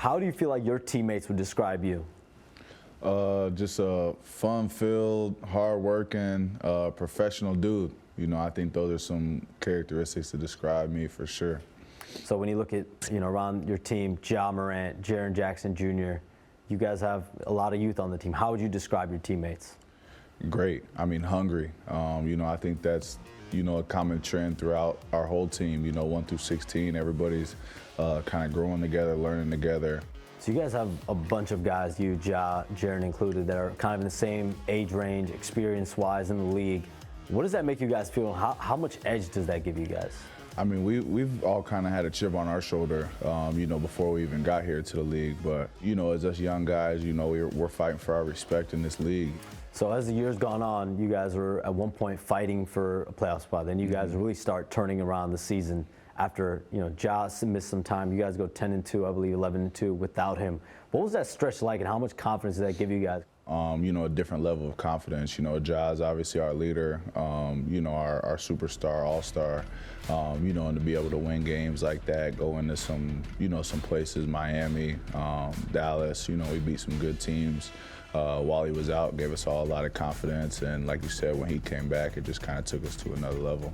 How do you feel like your teammates would describe you? Just a fun-filled, hard-working, professional dude. I think those are some characteristics to describe me for sure. So when you look at, around your team, Ja Morant, Jaren Jackson Jr., you guys have a lot of youth on the team. How would you describe your teammates? Great. I mean, hungry. I think that's, a common trend throughout our whole team. 1 through 16, everybody's kind of growing together, learning together. So you guys have a bunch of guys, you, Ja, Jaren included, that are kind of in the same age range, experience-wise in the league. What does that make you guys feel? How much edge does that give you guys? I mean, we've all kind of had a chip on our shoulder, before we even got here to the league. But, as us young guys, we're fighting for our respect in this league. So as the year's gone on, you guys were at one point fighting for a playoff spot. Then you guys really start turning around the season. After, Ja missed some time, you guys go 10-2, I believe 11-2 without him. What was that stretch like, and how much confidence did that give you guys? A different level of confidence. Ja is obviously our leader, our superstar, all-star, and to be able to win games like that, go into some places, Miami, Dallas, we beat some good teams. While he was out, gave us all a lot of confidence, and like you said, when he came back, it just kind of took us to another level.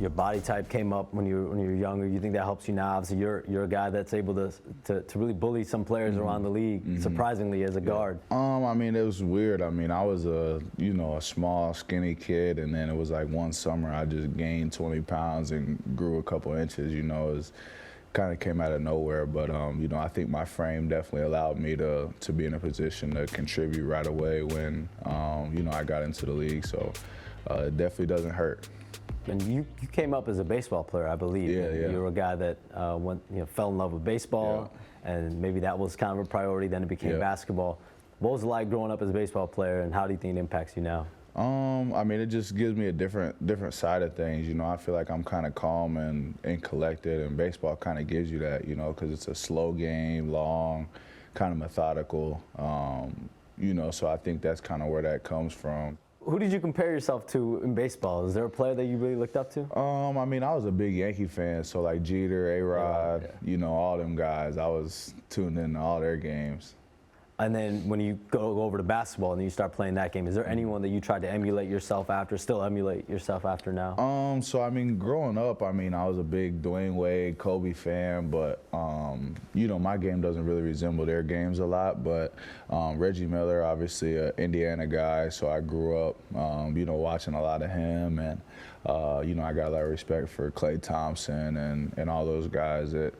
Your body type came up when you were younger. You think that helps you now? Obviously, you're a guy that's able to really bully some players around the league, surprisingly, as a guard. I mean, it was weird. I mean, I was a small, skinny kid, and then it was like one summer I just gained 20 pounds and grew a couple inches. It was kind of came out of nowhere, but I think my frame definitely allowed me to be in a position to contribute right away when I got into the league. So it definitely doesn't hurt. And you came up as a baseball player, I believe. Yeah. You were a guy that fell in love with baseball, and maybe that was kind of a priority. Then it became basketball. What was it like growing up as a baseball player, and how do you think it impacts you now? I mean, it just gives me a different side of things. I feel like I'm kind of calm and collected, and baseball kind of gives you that, because it's a slow game, long, kind of methodical. So I think that's kind of where that comes from. Who did you compare yourself to in baseball? Is there a player that you really looked up to? I mean, I was a big Yankee fan, so like Jeter, A-Rod, all them guys. I was tuned into all their games. And then when you go over to basketball and you start playing that game, is there anyone that you tried to emulate yourself after, still emulate yourself after now? So I mean, growing up, I was a big Dwayne Wade, Kobe fan, but my game doesn't really resemble their games a lot. But Reggie Miller, obviously an Indiana guy, so I grew up, watching a lot of him, and I got a lot of respect for Klay Thompson and all those guys that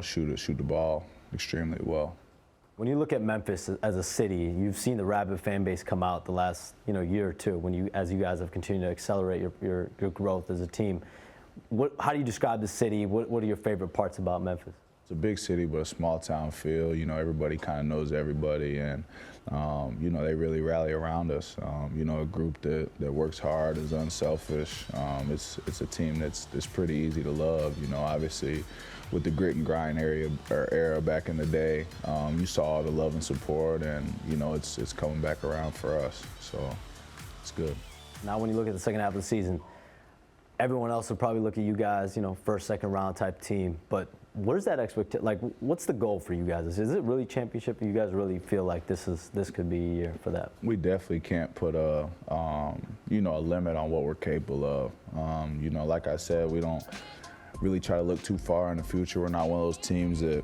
shoot the ball extremely well. When you look at Memphis as a city, you've seen the rabid fan base come out the last year or two. As you guys have continued to accelerate your growth as a team, how do you describe the city? What are your favorite parts about Memphis? It's a big city, but a small town feel. Everybody kind of knows everybody, and they really rally around us. A group that works hard, is unselfish. It's a team that's pretty easy to love. Obviously, with the grit and grind era back in the day, you saw all the love and support, and it's coming back around for us. So it's good. Now, when you look at the second half of the season, everyone else will probably look at you guys, first, second round type team. But what is that expectation? Like, what's the goal for you guys? Is it really championship? Or you guys really feel like this could be a year for that? We definitely can't put a limit on what we're capable of. Like I said, we don't really try to look too far in the future. We're not one of those teams that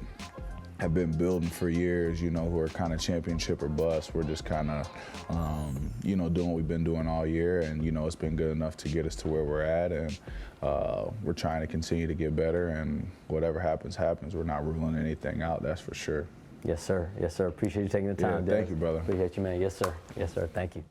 have been building for years, who are kind of championship or bust. We're just kind of, doing what we've been doing all year, and, it's been good enough to get us to where we're at, and we're trying to continue to get better, and whatever happens, happens. We're not ruling anything out, that's for sure. Yes, sir. Yes, sir. Appreciate you taking the time. Yeah, thank you, brother. Appreciate you, man. Yes, sir. Yes, sir. Thank you.